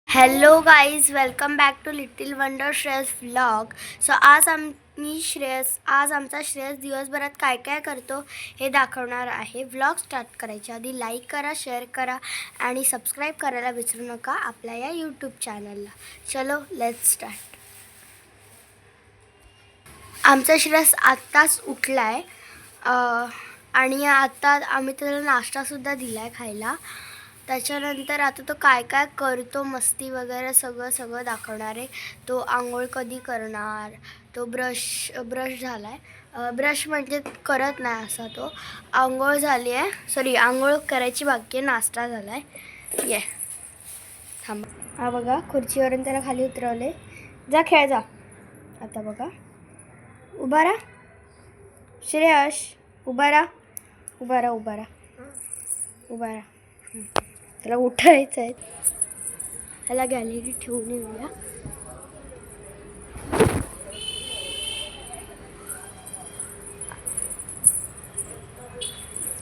Hello guys, welcome back to little wonder Shreyas vlog. So आज आमचा श्रेयस दिवसभरात काय काय करतो हे दाखवणार आहे. व्लॉग स्टार्ट करायच्या आधी लाईक करा, शेअर करा आणि सबस्क्राईब करायला विसरू नका आपल्या या यूट्यूब चॅनलला. चलो लेट्स स्टार्ट. आमचा श्रेयस आत्ताच उठला आहे आणि आता आम्ही त्याला नाश्तासुद्धा दिला आहे खायला. त्याच्यानंतर आता तो काय काय करतो, मस्ती वगैरे सगळं दाखवणार आहे. तो आंघोळ कधी करणार, तो ब्रश झाला आहे. ब्रश म्हणजे करत नाही असा तो. आंघोळ झाली आहे, सॉरी आंघोळ करायची बाकी आहे, नाश्ता झाला आहे. ये थांब, हा बघा खुर्चीवरून त्याला खाली उतरवले. जा खेळ जा. आता बघा, उभा राहा श्रेयश, उभा राहा. त्याला उठायचं आहे. त्याला गॅलरी ठेवून येऊया.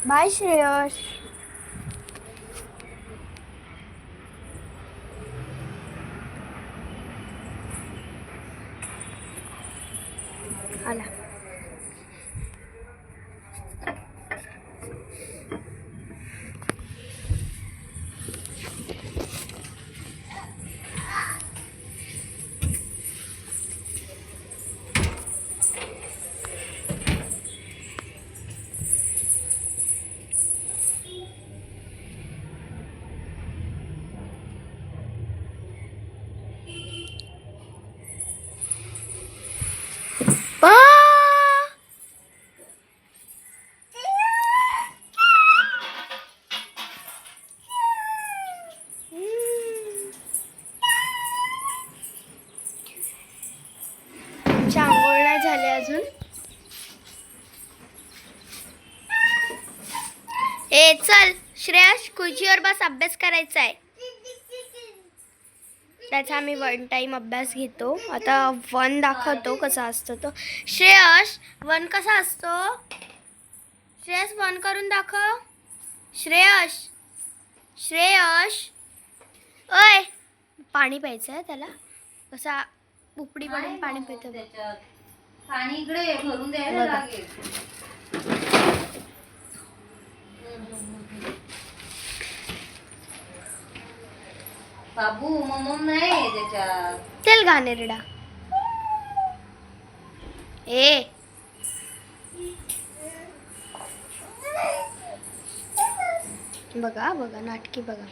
बाय श्रेयश. आला. आंघोळ नाही झाले अजून. ए चल श्रेयश, खुर्चीवर बस, अभ्यास करायचा आहे. त्याचा आम्ही 1 टाइम अभ्यास घेतो. आता 1 दाखवतो कसा असतो तो. श्रेयश 1 कसा असतो? श्रेयश 1 करून दाखव. श्रेयश ओय, पाणी प्यायचं आहे त्याला. कसा उपडी पडून पाणी पितो. पाणी इकडे भरून द्यायला लागेल. बाबू मम नाही त्याच्यात. चल घाणेरडा. ए बघा नाटकी बघा.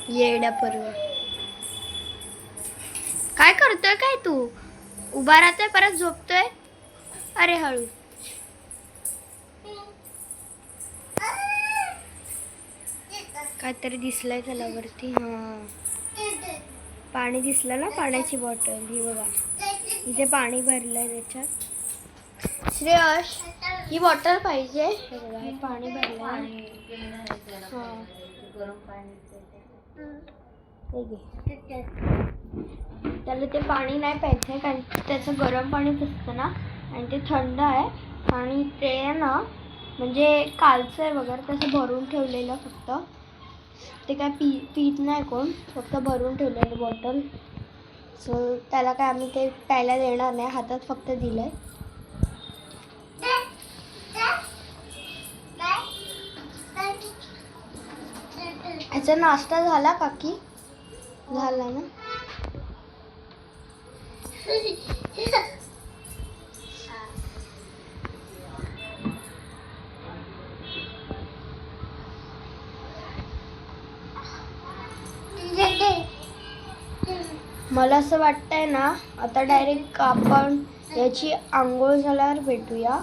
येडा पर्व. काय करतोय काय तू? उभा राहतोय परत झोपतोय. अरे हळू. काहीतरी दिसलंय त्याला वरती. पाणी दिसलं ना, पाण्याची बॉटल. ही बघा, इथे पाणी भरलंय त्याच्यात. श्रेयश, ही बॉटल पाहिजे. हे बघा, हे पाणी भरलंय. गरम पाणी त्याला ते पाणी नाही प्यायचंय, कारण त्याचं गरम पाणीच असतं ना आणि ते थंड आहे. आणि ते ना म्हणजे कालचं आहे वगैरे, तसं भरून ठेवलेलं फक्त. ते काय पीत नाही कोण, फक्त भरून ठेवलेलं बॉटल. सो त्याला काय आम्ही ते प्यायला देणार नाही, हातात फक्त दिलंय. ह्याचा नाश्ता झाला काकी? झाला ना. मला असं वाटतंय ना, आता डायरेक्ट आपण याची आंघोळ झाल्यावर भेटूया.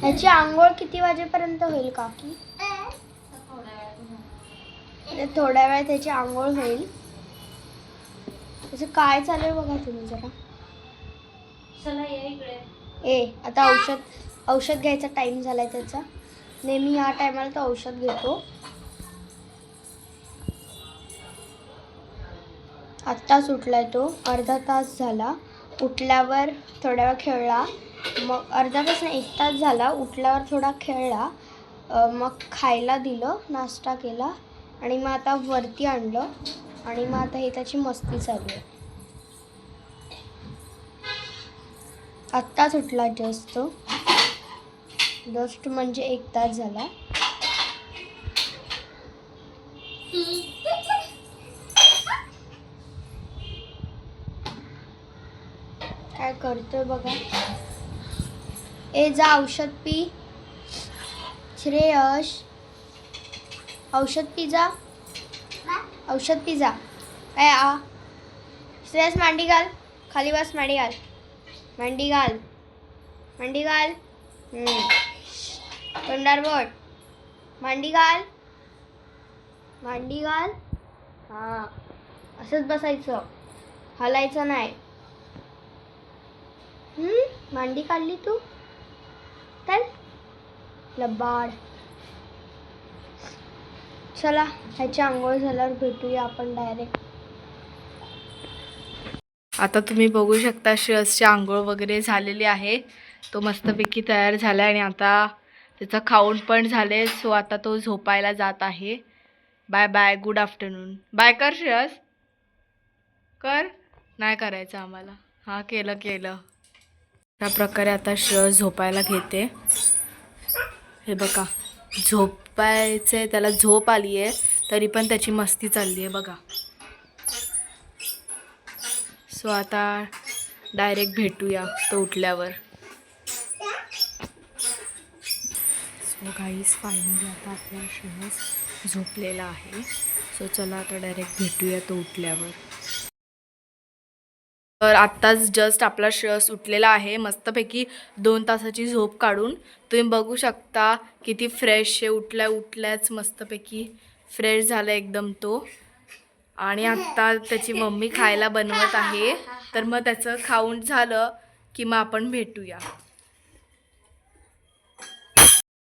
याची आंघोळ किती वाजेपर्यंत होईल काकी? थोड्या वेळात त्याची आंघोळ होईल. त्याचं काय चालू आहे बघा तुम्ही जरा. आता औषध घ्यायचा टाइम झालाय त्याचा. नेहमी या टायमाला तो औषध घेतो. आत्ताच उठलाय तो, अर्धा तास झाला. उठल्यावर थोड्या वेळ खेळला मग अर्धा तास नाही 1 तास झाला. उठल्यावर थोडा खेळला, मग खायला दिलं, नाश्ता केला आणि मग आता वरती आणलं आणि मग आता हे त्याची मस्ती चालू आहे. आत्ताच उठला जस्ट म्हणजे 1 तास झाला. काय करतोय बघा. जा औषध पी. श्रेयश औषध पी जा. औषध पी जा. काय श्रेयस मांडी घाल. खाली बस. मांडी घाल. मांडी घाल. मांडी घाल. तोंडावर बोट. मांडी घाल. मांडी घाल. हां असंच बसायचं, हलायचं नाही. मांडी काढली तू. चल लबाड. चला ह्याची आंघोळ झाल्यावर भेटूया आपण डायरेक्ट. आता तुम्ही बघू शकता श्रेयसची आंघोळ वगैरे झालेली आहे. तो मस्तपैकी तयार झाला आणि आता त्याचं खाऊन पण झाले. सो आता तो झोपायला जात आहे. Bye bye. Good afternoon. Bye कर श्रेयस. कर. नाही करायचं आम्हाला. हां केलं. त्या प्रकारे आता श्रेयस झोपायला घेते. हे बघा झोपायचे, त्याला झोप आली आहे तरी पण त्याची मस्ती चालली आहे बघा. सो आता डायरेक्ट भेटूया तो उठल्यावर. सो गाईस फायनली आता आपला श्रेयस झोपलेला आहे. सो चला आता डायरेक्ट भेटूया तो उठल्यावर. तर आत्ताच जस्ट आपला श्रेयस उठलेला आहे मस्तपैकी 2 तासाची झोप काढून. तुम्ही बघू शकता किती फ्रेश आहे. उठल्याच मस्तपैकी फ्रेश झाला एकदम तो. आणि आत्ता त्याची मम्मी खायला बनवत आहे. तर मग त्याचं खाऊन झालं की मग आपण भेटूया.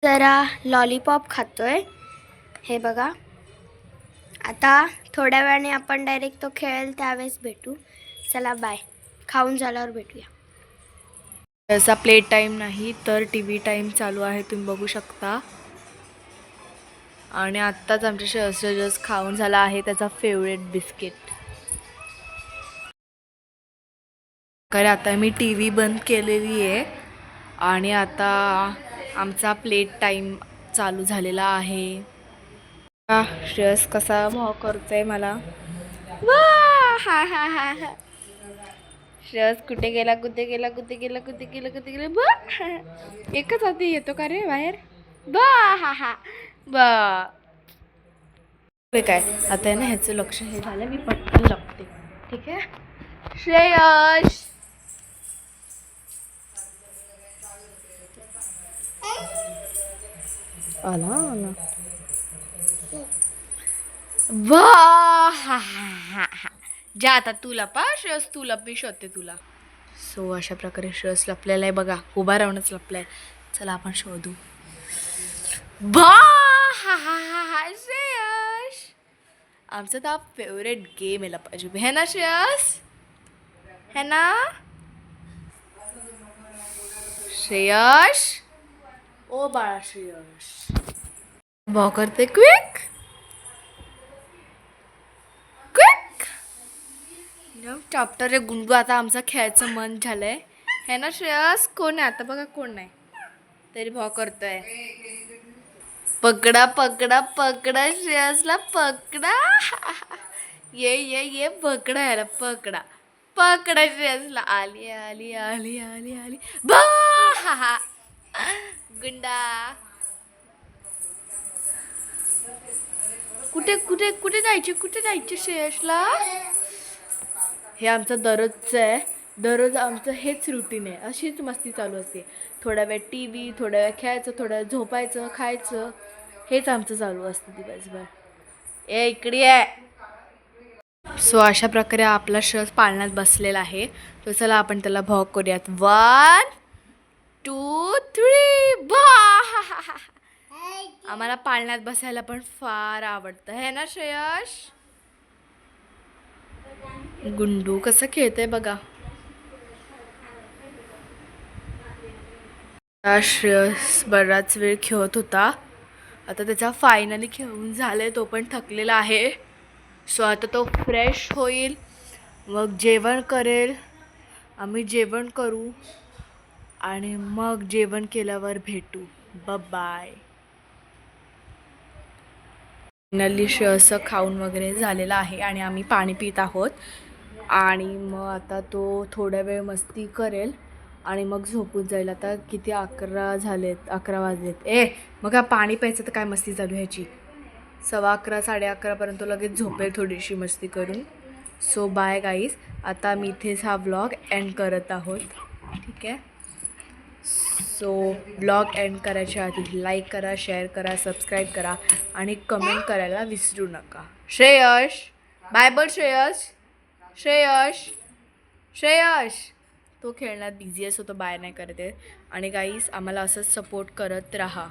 जरा लॉलीपॉप खातोय. हे बघा. आता थोड्या वेळाने आपण डायरेक्ट तो खेळेल त्यावेळेस भेटू. चला बाय. खाऊन झाल्यावर भेटूया. त्याचा प्ले टाईम नाही तर TV टाईम चालू आहे, तुम्ही बघू शकता. आणि आत्ताच आमच्या श्रेयसचा जस्ट खाऊन झाला आहे त्याचा फेवरेट बिस्किट. कारण आता मी TV बंद केलेली आहे आणि आता आमचा प्ले टाईम चालू झालेला आहे. श्रेयस कसा भाव करतोय मला. वा हा हा हा हा. श्रेयस कुठे गेला. एकच आधी येतो का रे बाहेर. बा हा हा बा. काय आता आहे ना ह्याचं लक्ष हे झालं. मी पटकन लपते. ठीक आहे. श्रेयस आला. वा हा हा हा. जा आता तू लपा श्रेयस. तू लप. मी शोधते तुला. सो अशा प्रकारे श्रेयस लपलेला आहे बघा. उभा राहूनच लपलाय. चला आपण शोधू. बा हा हा हा. श्रेयस आमचा तर फेवरेट गेम आहे लपाछुपी. है ना श्रेयस. है ना श्रेयस. ओ बाळा श्रेयस भाव करते. क्विक चॅप्टर रे गुंडू. आता आमचं खेळायचं मन झालंय. है ना श्रेयस. कोण आहे आता बघा. कोण नाही तरी भाव करतोय. पकडा श्रेयसला पकडा. ये पकडा याला. पकडा श्रेयसला. आली बा हा हा. गुंडा. कुठे जायचे श्रेयसला. हे आमचं दररोजचं आहे. दररोज आमचं हेच रुटीन आहे. अशीच मस्ती चालू असते. थोडा वेळ TV, थोडा वेळ खेळायचं, थोडा वेळ झोपायचं, खायचं. हेच आमचं चालू असतं दिवसभर. इकडे आहे. सो अशा प्रकारे आपला श्रेयस पाळण्यात बसलेला आहे. तर चला आपण त्याला भाव करूयात. 1 2 3 बा. आम्हाला पाळण्यात बसायला पण फार आवडतं. है ना श्रेयस. गुंडू कसं खेळतंय बघा. श्रेयस बराच वेळ खेळत होता. आता त्याचा फायनली खेळून झाले, तो पण थकलेला आहे. सो आता तो फ्रेश होईल, मग जेवण करेल, आम्ही जेवण करू आणि मग जेवण केल्यावर भेटू. बाय. फायनली श्रेयसचं खाऊन वगैरे झालेलं आहे आणि आम्ही पाणी पित आहोत. आणि मग आता तो थोड्या वेळ मस्ती करेल आणि मग झोपून जाईल. आता किती 11 झालेत, 11 वाजलेत. मग पाणी प्यायचं तर काय मस्ती चालू ह्याची. 11:15 11:30पर्यंत लगेच झोपेल थोडीशी मस्ती करून. So bye guys. आता मी इथेच हा व्लॉग एंड करत आहोत. ठीक आहे. सो ब्लॉग एंड करायच्या आधी लाईक करा, शेअर करा, सबस्क्राईब करा आणि कमेंट करायला विसरू नका. श्रेयश बाय बोल. श्रेयश तो खेळण्यात बिझी असतो, तो बाय नाही करते. आणि गाईस आम्हाला असंच सपोर्ट करत राहा.